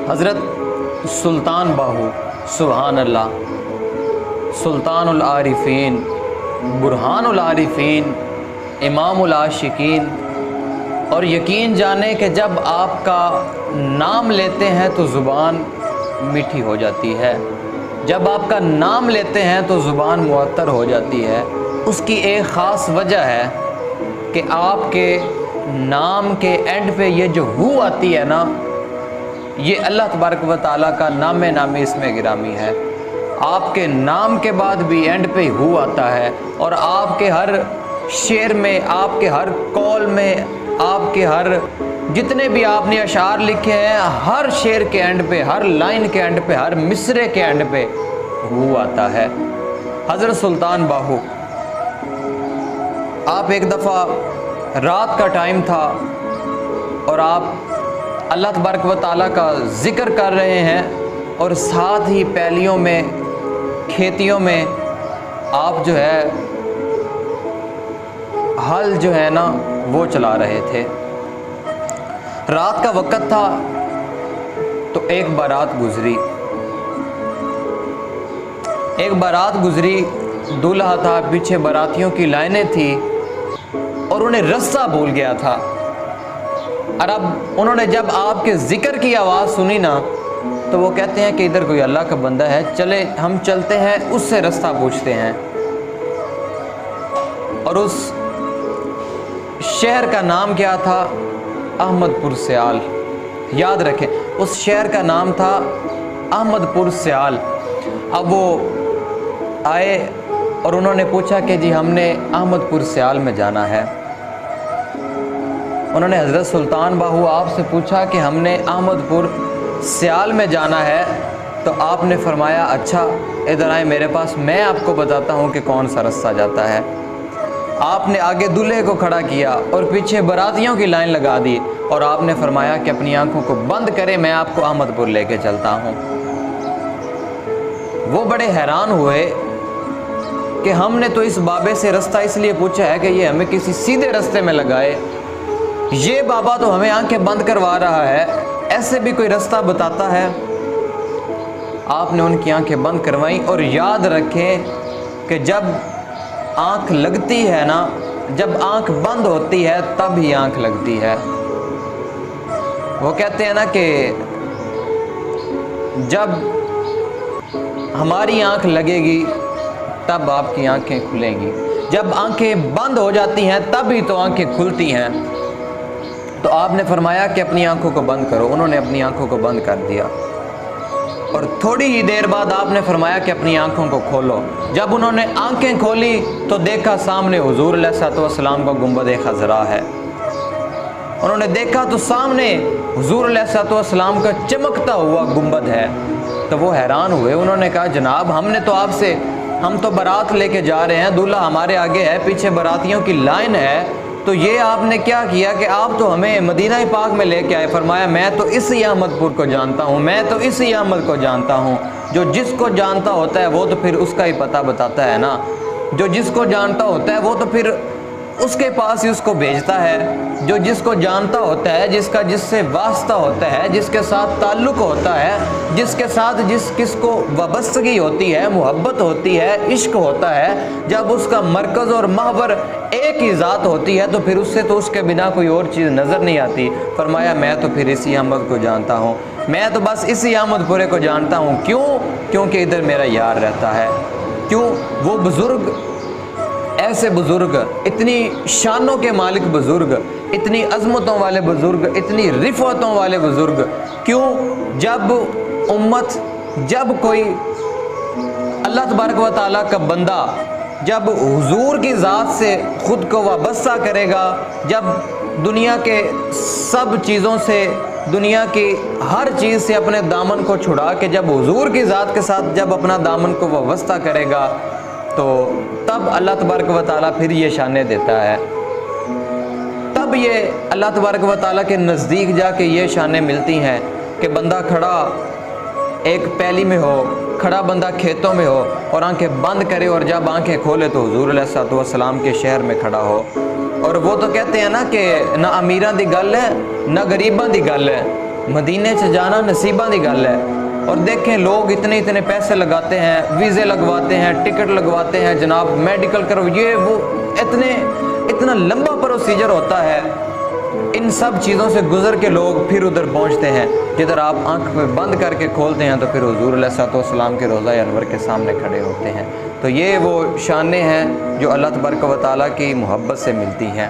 حضرت سلطان باہو سبحان اللہ، سلطان العارفین، برہان العارفین، امام العاشقین، اور یقین جانے کہ جب آپ کا نام لیتے ہیں تو زبان میٹھی ہو جاتی ہے، جب آپ کا نام لیتے ہیں تو زبان معطر ہو جاتی ہے۔ اس کی ایک خاص وجہ ہے کہ آپ کے نام کے اینڈ پہ یہ جو ہو آتی ہے نا، یہ اللہ تبارک و تعالیٰ کا نام نامی اسم گرامی ہے۔ آپ کے نام کے بعد بھی اینڈ پہ ہو آتا ہے، اور آپ کے ہر شعر میں، آپ کے ہر قول میں، آپ کے ہر جتنے بھی آپ نے اشعار لکھے ہیں، ہر شعر کے اینڈ پہ، ہر لائن کے اینڈ پہ، ہر مصرے کے اینڈ پہ ہو آتا ہے۔ حضرت سلطان باہو، آپ ایک دفعہ رات کا ٹائم تھا اور آپ اللہ تبارک و تعالیٰ کا ذکر کر رہے ہیں، اور ساتھ ہی پیلیوں میں، کھیتیوں میں آپ جو ہے ہل جو ہے نا وہ چلا رہے تھے۔ رات کا وقت تھا تو ایک بارات گزری، دولہا تھا، پیچھے باراتیوں کی لائنیں تھی، اور انہیں رستہ بھول گیا تھا۔ اور اب انہوں نے جب آپ کے ذکر کی آواز سنی نا، تو وہ کہتے ہیں کہ ادھر کوئی اللہ کا بندہ ہے، چلے ہم چلتے ہیں، اس سے رستہ پوچھتے ہیں۔ اور اس شہر کا نام کیا تھا؟ احمد پور سیال۔ یاد رکھیں، اس شہر کا نام تھا احمد پور سیال۔ اب وہ آئے اور انہوں نے پوچھا کہ جی ہم نے احمد پور سیال میں جانا ہے۔ انہوں نے حضرت سلطان باہو آپ سے پوچھا کہ ہم نے احمد پور سیال میں جانا ہے، تو آپ نے فرمایا اچھا ادھر آئیں میرے پاس، میں آپ کو بتاتا ہوں کہ کون سا رستہ جاتا ہے۔ آپ نے آگے دولہے کو کھڑا کیا اور پیچھے براتیوں کی لائن لگا دی، اور آپ نے فرمایا کہ اپنی آنکھوں کو بند کرے، میں آپ کو احمد پور لے کے چلتا ہوں۔ وہ بڑے حیران ہوئے کہ ہم نے تو اس بابے سے رستہ اس لیے پوچھا ہے کہ یہ ہمیں کسی سیدھے رستے میں لگائے، یہ بابا تو ہمیں آنکھیں بند کروا رہا ہے، ایسے بھی کوئی رستہ بتاتا ہے؟ آپ نے ان کی آنکھیں بند کروائیں، اور یاد رکھیں کہ جب آنکھ لگتی ہے نا، جب آنکھ بند ہوتی ہے تب ہی آنکھ لگتی ہے۔ وہ کہتے ہیں نا کہ جب ہماری آنکھ لگے گی تب آپ کی آنکھیں کھلیں گی، جب آنکھیں بند ہو جاتی ہیں تب ہی تو آنکھیں کھلتی ہیں۔ تو آپ نے فرمایا کہ اپنی آنکھوں کو بند کرو، انہوں نے اپنی آنکھوں کو بند کر دیا، اور تھوڑی ہی دیر بعد آپ نے فرمایا کہ اپنی آنکھوں کو کھولو۔ جب انہوں نے آنکھیں کھولی تو دیکھا سامنے حضور علیہ الصلوۃ والسلام کا گنبد خضرا ہے۔ انہوں نے دیکھا تو سامنے حضور علیہ الصلوۃ والسلام کا چمکتا ہوا گنبد ہے۔ تو وہ حیران ہوئے، انہوں نے کہا جناب ہم نے تو آپ سے، ہم تو بارات لے کے جا رہے ہیں، دولہا ہمارے آگے ہے، پیچھے باراتیوں کی لائن ہے، تو یہ آپ نے کیا کیا کہ آپ تو ہمیں مدینہ پاک میں لے کے آئے؟ فرمایا میں تو اسی احمد پور کو جانتا ہوں، میں تو اسی احمد کو جانتا ہوں۔ جو جس کو جانتا ہوتا ہے وہ تو پھر اس کا ہی پتہ بتاتا ہے نا، جو جس کو جانتا ہوتا ہے وہ تو پھر اس کے پاس ہی اس کو بھیجتا ہے۔ جو جس کو جانتا ہوتا ہے، جس کا جس سے واسطہ ہوتا ہے، جس کے ساتھ تعلق ہوتا ہے، جس کے ساتھ کس کو وابستگی ہوتی ہے، محبت ہوتی ہے، عشق ہوتا ہے، جب اس کا مرکز اور محور ایک ہی ذات ہوتی ہے تو پھر اس سے تو اس کے بنا کوئی اور چیز نظر نہیں آتی۔ فرمایا میں تو پھر اسی احمد کو جانتا ہوں، میں تو بس اسی احمد پورے کو جانتا ہوں۔ کیوں؟ کیونکہ ادھر میرا یار رہتا ہے۔ کیوں؟ وہ بزرگ، ایسے بزرگ، اتنی شانوں کے مالک بزرگ، اتنی عظمتوں والے بزرگ، اتنی رفعتوں والے بزرگ، کیوں؟ جب امت، جب کوئی اللہ تبارک و تعالیٰ کا بندہ جب حضور کی ذات سے خود کو وابستہ کرے گا، جب دنیا کے سب چیزوں سے، دنیا کی ہر چیز سے اپنے دامن کو چھڑا کے جب حضور کی ذات کے ساتھ جب اپنا دامن کو وابستہ کرے گا، تو تب اللہ تبارک و تعالیٰ پھر یہ شانیں دیتا ہے، تب یہ اللہ تبارک و تعالیٰ کے نزدیک جا کے یہ شانیں ملتی ہیں کہ بندہ کھڑا ایک پیلی میں ہو، کھڑا بندہ کھیتوں میں ہو اور آنکھیں بند کرے، اور جب آنکھیں کھولے تو حضور علیہ الصلوۃ والسلام کے شہر میں کھڑا ہو۔ اور وہ تو کہتے ہیں نا کہ نہ امیراں دی گل ہے نہ غریباں دی گل ہے، مدینے سے جانا نصیبہ دی گل ہے. اور دیکھیں لوگ اتنے پیسے لگاتے ہیں, ویزے لگواتے ہیں, ٹکٹ لگواتے ہیں, جناب میڈیکل کرو, یہ وہ اتنا لمبا پروسیجر ہوتا ہے. ان سب چیزوں سے گزر کے لوگ پھر ادھر پہنچتے ہیں جدھر آپ آنکھ میں بند کر کے کھولتے ہیں تو پھر حضور علیہ الصلوۃ والسلام کے روضہ انور کے سامنے کھڑے ہوتے ہیں. تو یہ وہ شانیں ہیں جو اللہ تبارک و تعالیٰ کی محبت سے ملتی ہیں.